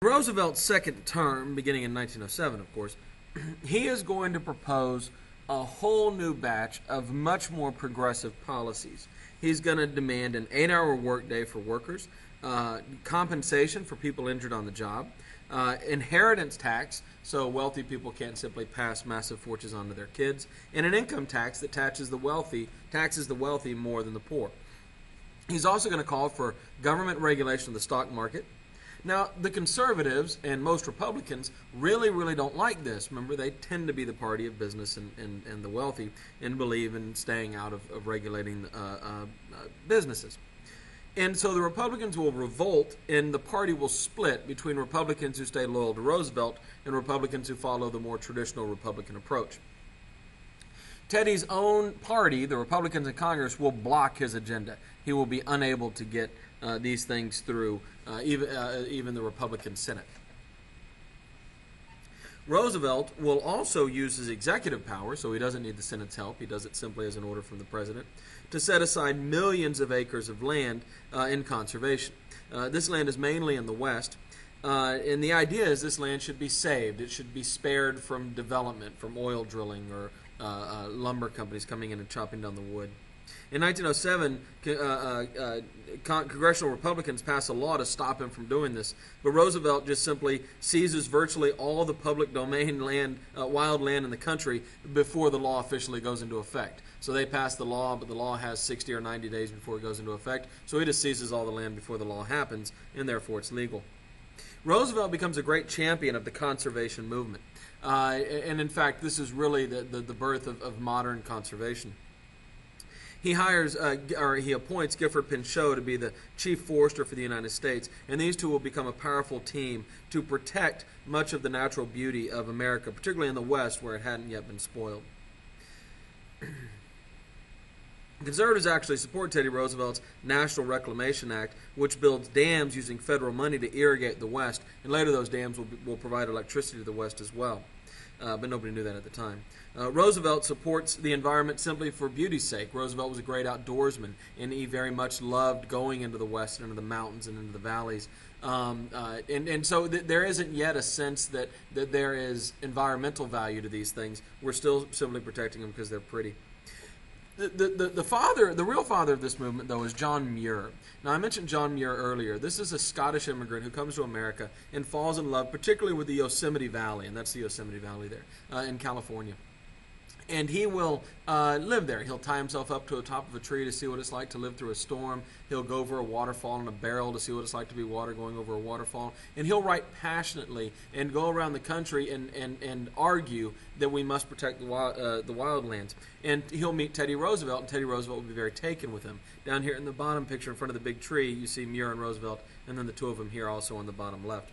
Roosevelt's second term, beginning in 1907, of course, he is going to propose a whole new batch of much more progressive policies. He's going to demand an 8-hour workday for workers, compensation for people injured on the job, inheritance tax, so wealthy people can't simply pass massive fortunes on to their kids, and an income tax that taxes the wealthy more than the poor. He's also going to call for government regulation of the stock market. Now, the conservatives and most Republicans really don't like this. Remember, they tend to be the party of business and the wealthy and believe in staying out of regulating businesses. And so the Republicans will revolt, and the party will split between Republicans who stay loyal to Roosevelt and Republicans who follow the more traditional Republican approach. Teddy's own party, the Republicans in Congress, will block his agenda. He will be unable to get these things through, even the Republican Senate. Roosevelt will also use his executive power, so he doesn't need the Senate's help. He does it simply as an order from the president, to set aside millions of acres of land in conservation. This land is mainly in the West, and the idea is this land should be saved. It should be spared from development, from oil drilling or lumber companies coming in and chopping down the wood. In 1907, congressional Republicans pass a law to stop him from doing this, but Roosevelt just simply seizes virtually all the public domain land, wild land in the country before the law officially goes into effect. So they pass the law, but the law has 60 or 90 days before it goes into effect, so he just seizes all the land before the law happens, and therefore it's legal. Roosevelt becomes a great champion of the conservation movement, and in fact, this is really the birth of modern conservation. He appoints Gifford Pinchot to be the chief forester for the United States, and these two will become a powerful team to protect much of the natural beauty of America, particularly in the West where it hadn't yet been spoiled. Conservatives actually support Teddy Roosevelt's National Reclamation Act, which builds dams using federal money to irrigate the West, and later those dams will provide electricity to the West as well. But nobody knew that at the time. Roosevelt supports the environment simply for beauty's sake. Roosevelt was a great outdoorsman, and he very much loved going into the West, into the mountains, and into the valleys. And so there isn't yet a sense that there is environmental value to these things. We're still simply protecting them because they're pretty. The real father of this movement, though, is John Muir. Now, I mentioned John Muir earlier. This is a Scottish immigrant who comes to America and falls in love, particularly with the Yosemite Valley, and that's the Yosemite Valley there in California. And he will live there. He'll tie himself up to the top of a tree to see what it's like to live through a storm. He'll go over a waterfall in a barrel to see what it's like to be water going over a waterfall. And he'll write passionately and go around the country and argue that we must protect the wildlands. And he'll meet Teddy Roosevelt, and Teddy Roosevelt will be very taken with him. Down here in the bottom picture in front of the big tree, you see Muir and Roosevelt, and then the two of them here also on the bottom left.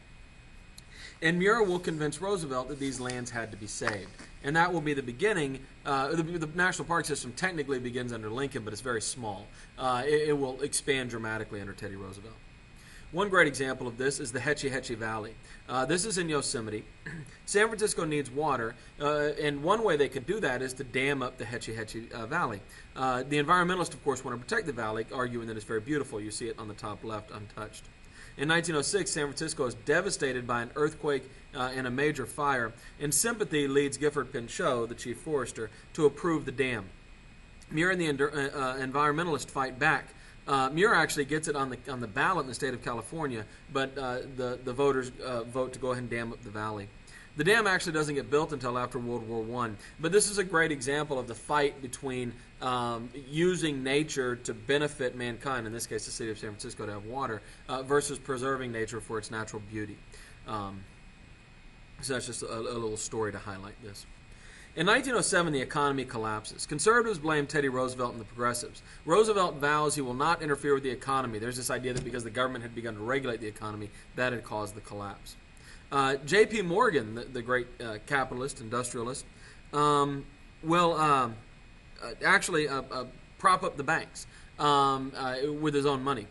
And Muir will convince Roosevelt that these lands had to be saved. And that will be the beginning. The National Park System technically begins under Lincoln, but it's very small. It will expand dramatically under Teddy Roosevelt. One great example of this is the Hetchy Hetchy Valley. This is in Yosemite. San Francisco needs water, and one way they could do that is to dam up the Hetchy Hetchy Valley. The environmentalists, of course, want to protect the valley, arguing that it's very beautiful. You see it on the top left, untouched. In 1906, San Francisco is devastated by an earthquake and a major fire, and sympathy leads Gifford Pinchot, the chief forester, to approve the dam. Muir and the environmentalists fight back. Muir actually gets it on the ballot in the state of California, but the voters vote to go ahead and dam up the valley. The dam actually doesn't get built until after World War I, but this is a great example of the fight between using nature to benefit mankind, in this case the city of San Francisco to have water, versus preserving nature for its natural beauty. So that's just a little story to highlight this. In 1907, the economy collapses. Conservatives blame Teddy Roosevelt and the progressives. Roosevelt vows he will not interfere with the economy. There's this idea that because the government had begun to regulate the economy, that had caused the collapse. J.P. Morgan, the great capitalist, industrialist, will actually prop up the banks with his own money.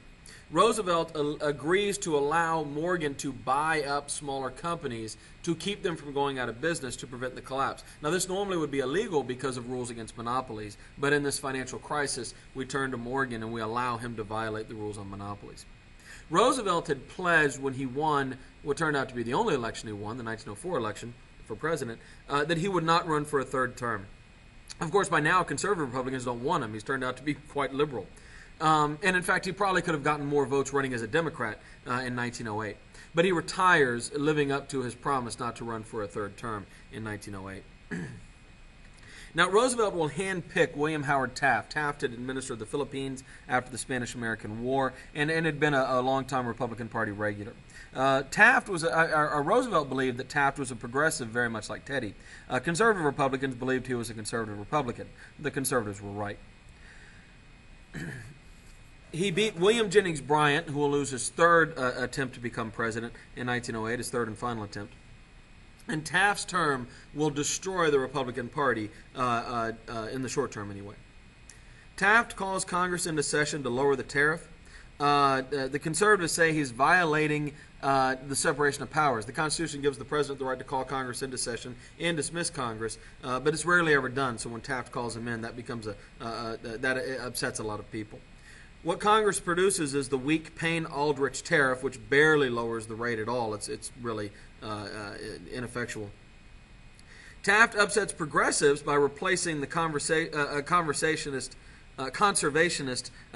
Roosevelt agrees to allow Morgan to buy up smaller companies to keep them from going out of business to prevent the collapse. Now, this normally would be illegal because of rules against monopolies, but in this financial crisis, we turn to Morgan and we allow him to violate the rules on monopolies. Roosevelt had pledged when he won what turned out to be the only election he won, the 1904 election for president, that he would not run for a third term. Of course, by now, conservative Republicans don't want him. He's turned out to be quite liberal. And in fact, he probably could have gotten more votes running as a Democrat in 1908. But he retires, living up to his promise not to run for a third term in 1908. Now, Roosevelt will handpick William Howard Taft. Taft had administered the Philippines after the Spanish-American War and had been a long-time Republican Party regular. Roosevelt believed that Taft was a progressive, very much like Teddy. Conservative Republicans believed he was a conservative Republican. The conservatives were right. He beat William Jennings Bryan, who will lose his third attempt to become president in 1908, his third and final attempt. And Taft's term will destroy the Republican Party in the short term anyway. Taft calls Congress into session to lower the tariff. The conservatives say he's violating the separation of powers. The Constitution gives the president the right to call Congress into session and dismiss Congress, but it's rarely ever done. So when Taft calls him in, that becomes that upsets a lot of people. What Congress produces is the weak Payne-Aldrich tariff, which barely lowers the rate at all. It's really ineffectual. Taft upsets progressives by replacing the conservationist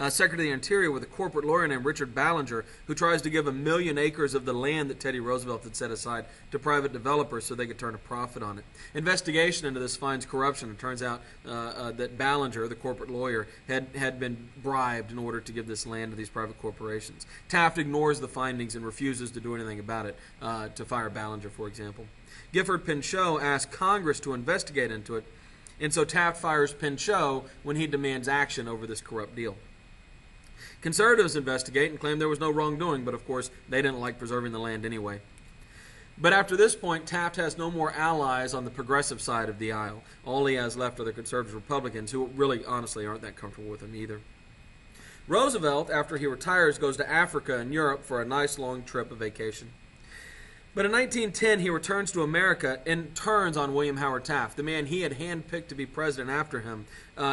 Secretary of the Interior with a corporate lawyer named Richard Ballinger, who tries to give 1 million acres of the land that Teddy Roosevelt had set aside to private developers so they could turn a profit on it. Investigation into this finds corruption. It turns out that Ballinger, the corporate lawyer, had been bribed in order to give this land to these private corporations. Taft ignores the findings and refuses to do anything about it, to fire Ballinger, for example. Gifford Pinchot asked Congress to investigate into it, and so Taft fires Pinchot when he demands action over this corrupt deal. Conservatives investigate and claim there was no wrongdoing, but of course they didn't like preserving the land anyway. But after this point, Taft has no more allies on the progressive side of the aisle. All he has left are the conservative Republicans, who really, honestly, aren't that comfortable with him either. Roosevelt, after he retires, goes to Africa and Europe for a nice long trip of vacation. But in 1910, he returns to America and turns on William Howard Taft, the man he had handpicked to be president after him.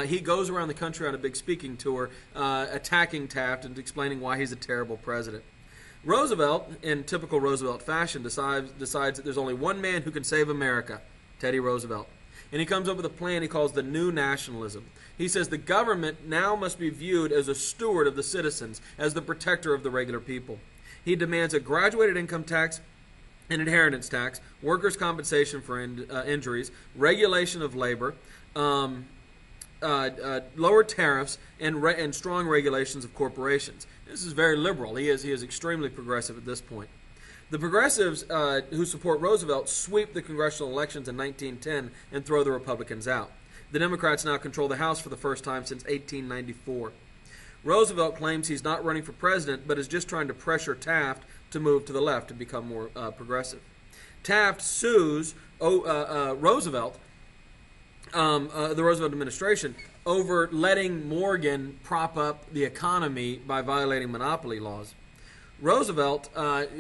He goes around the country on a big speaking tour, attacking Taft and explaining why he's a terrible president. Roosevelt, in typical Roosevelt fashion, decides that there's only one man who can save America, Teddy Roosevelt. And he comes up with a plan he calls the New Nationalism. He says the government now must be viewed as a steward of the citizens, as the protector of the regular people. He demands a graduated income tax, an inheritance tax, workers' compensation for injuries, regulation of labor, lower tariffs, and strong regulations of corporations. This is very liberal. He is extremely progressive at this point. The progressives who support Roosevelt sweep the congressional elections in 1910 and throw the Republicans out. The Democrats now control the House for the first time since 1894. Roosevelt claims he's not running for president, but is just trying to pressure Taft to move to the left and become more progressive. Taft sues Roosevelt, the Roosevelt administration, over letting Morgan prop up the economy by violating monopoly laws. Roosevelt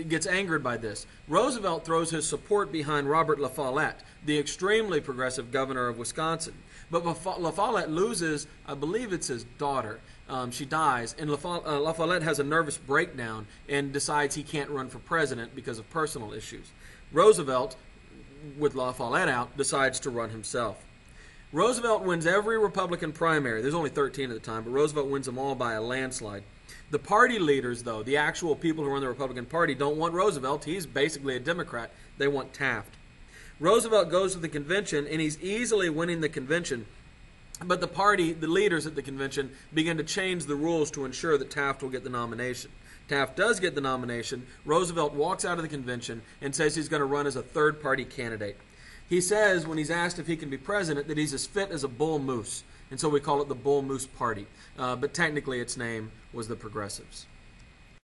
gets angered by this. Roosevelt throws his support behind Robert La Follette, the extremely progressive governor of Wisconsin. But La Follette loses, I believe it's his daughter. She dies, and La Follette has a nervous breakdown and decides he can't run for president because of personal issues. Roosevelt, with La Follette out, decides to run himself. Roosevelt wins every Republican primary. There's only 13 at the time, but Roosevelt wins them all by a landslide. The party leaders, though, the actual people who run the Republican Party, don't want Roosevelt. He's basically a Democrat. They want Taft. Roosevelt goes to the convention, and he's easily winning the convention. But the leaders at the convention, begin to change the rules to ensure that Taft will get the nomination. Taft does get the nomination. Roosevelt walks out of the convention and says he's going to run as a third-party candidate. He says, when he's asked if he can be president, that he's as fit as a bull moose. And so we call it the Bull Moose Party. But technically its name was the Progressives.